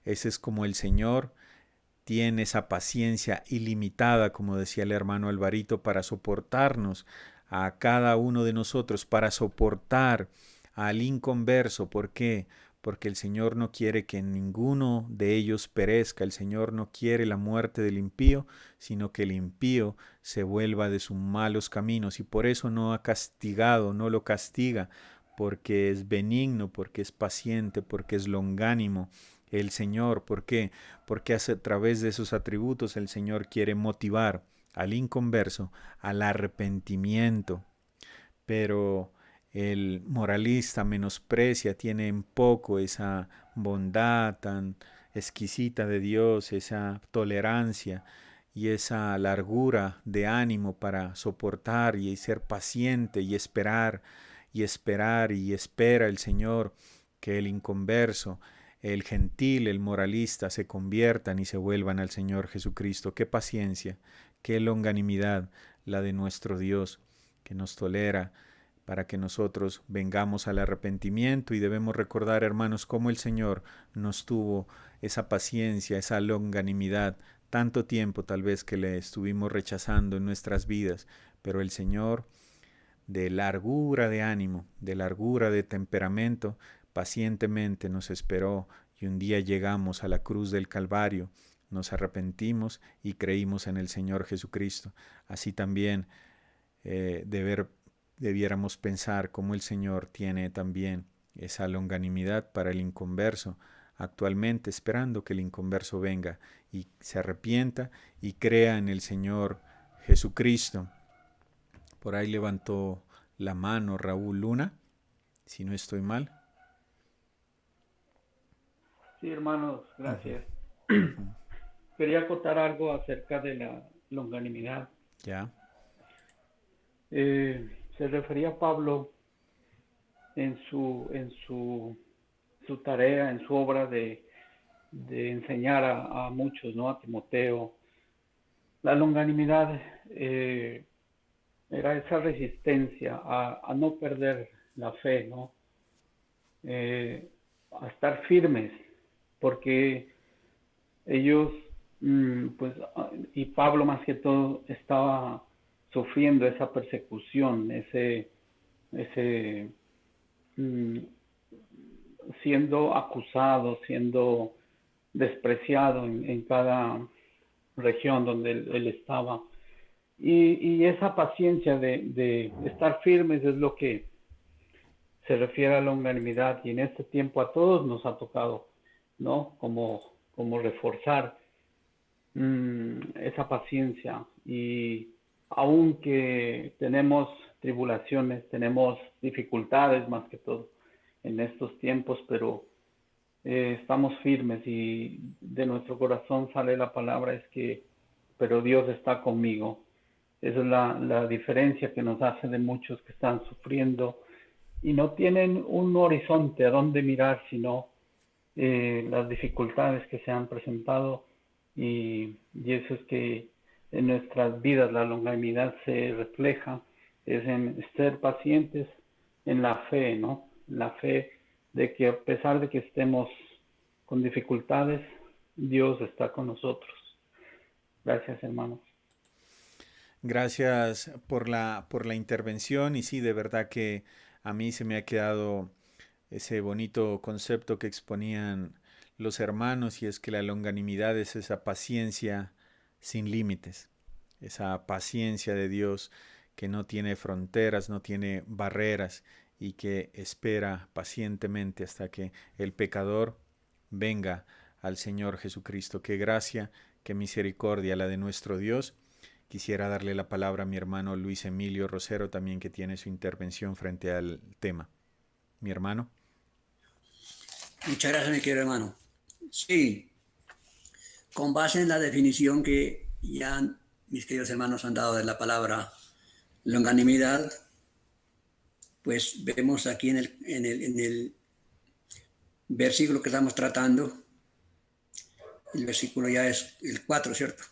B: Ese es como el Señor tiene esa paciencia ilimitada, como decía el hermano Alvarito, para soportarnos a cada uno de nosotros, para soportar al inconverso. ¿Por qué? Porque el Señor no quiere que ninguno de ellos perezca. El Señor no quiere la muerte del impío, sino que el impío se vuelva de sus malos caminos. Y por eso no ha castigado, no lo castiga, porque es benigno, porque es paciente, porque es longánimo. El Señor, ¿por qué? Porque a través de esos atributos el Señor quiere motivar al inconverso al arrepentimiento. Pero el moralista menosprecia, tiene en poco esa bondad tan exquisita de Dios, esa tolerancia y esa largura de ánimo para soportar y ser paciente y esperar y esperar y espera el Señor que el inconverso, el gentil, el moralista se conviertan y se vuelvan al Señor Jesucristo. Qué paciencia, qué longanimidad la de nuestro Dios, que nos tolera para que nosotros vengamos al arrepentimiento. Y debemos recordar, hermanos, cómo el Señor nos tuvo esa paciencia, esa longanimidad, tanto tiempo tal vez que le estuvimos rechazando en nuestras vidas, pero el Señor, de largura de ánimo, de largura de temperamento, pacientemente nos esperó y un día llegamos a la cruz del Calvario, nos arrepentimos y creímos en el Señor Jesucristo. Así también debiéramos pensar cómo el Señor tiene también esa longanimidad para el inconverso, actualmente esperando que el inconverso venga y se arrepienta y crea en el Señor Jesucristo. Por ahí levantó la mano Raúl Luna, si no estoy mal.
H: Sí, hermanos, gracias. Quería acotar algo acerca de la longanimidad.
B: Ya.
H: Se refería a Pablo en su tarea, en su obra de enseñar a muchos, ¿no? A Timoteo. La longanimidad era esa resistencia a no perder la fe, ¿no? A estar firmes, porque ellos pues, y Pablo más que todo estaba sufriendo esa persecución, ese siendo acusado, siendo despreciado en cada región donde él estaba. Y esa paciencia de estar firmes es lo que se refiere a la longanimidad, y en este tiempo a todos nos ha tocado, ¿no? Como reforzar esa paciencia. Y aunque tenemos tribulaciones, tenemos dificultades más que todo en estos tiempos, pero estamos firmes, y de nuestro corazón sale la palabra, es que, pero Dios está conmigo. Esa es la diferencia que nos hace de muchos que están sufriendo y no tienen un horizonte a dónde mirar, sino las dificultades que se han presentado, y eso es que en nuestras vidas la longanimidad se refleja, es en ser pacientes en la fe, ¿no? La fe de que a pesar de que estemos con dificultades, Dios está con nosotros. Gracias, hermanos.
B: Gracias por la intervención, y sí, de verdad que a mí se me ha quedado ese bonito concepto que exponían los hermanos, y es que la longanimidad es esa paciencia sin límites, esa paciencia de Dios que no tiene fronteras, no tiene barreras, y que espera pacientemente hasta que el pecador venga al Señor Jesucristo. Qué gracia, qué misericordia la de nuestro Dios. Quisiera darle la palabra a mi hermano Luis Emilio Rosero también, que tiene su intervención frente al tema. Mi hermano.
C: Muchas gracias, mi querido hermano. Sí, con base en la definición que ya mis queridos hermanos han dado de la palabra longanimidad, pues vemos aquí en el versículo que estamos tratando, el versículo ya es el 4, ¿cierto?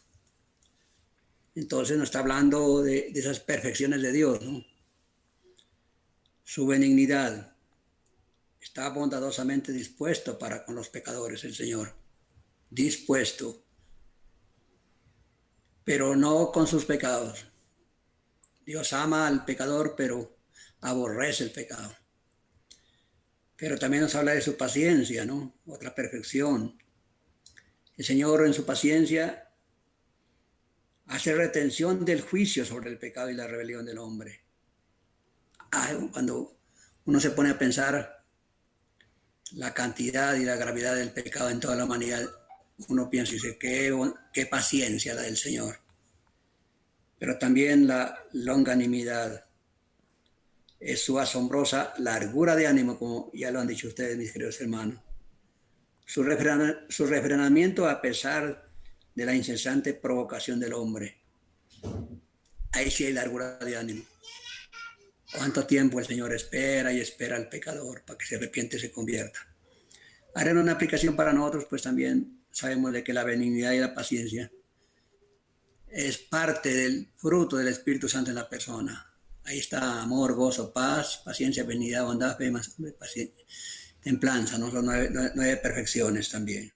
C: Entonces nos está hablando de esas perfecciones de Dios, ¿no? Su benignidad. Está bondadosamente dispuesto para con los pecadores, el Señor. Dispuesto. Pero no con sus pecados. Dios ama al pecador, pero aborrece el pecado. Pero también nos habla de su paciencia, ¿no? Otra perfección. El Señor en su paciencia hace retención del juicio sobre el pecado y la rebelión del hombre. Cuando uno se pone a pensar la cantidad y la gravedad del pecado en toda la humanidad, uno piensa y dice, qué paciencia la del Señor. Pero también la longanimidad es su asombrosa largura de ánimo, como ya lo han dicho ustedes, mis queridos hermanos. Su refrenamiento a pesar de la incesante provocación del hombre. Ahí sí hay largura de ánimo. ¿Cuánto tiempo el Señor espera y espera al pecador para que se arrepiente y se convierta? Ahora, en una aplicación para nosotros, pues también sabemos de que la benignidad y la paciencia es parte del fruto del Espíritu Santo en la persona. Ahí está amor, gozo, paz, paciencia, benignidad, bondad, fe, templanza, ¿no? Son nueve perfecciones también.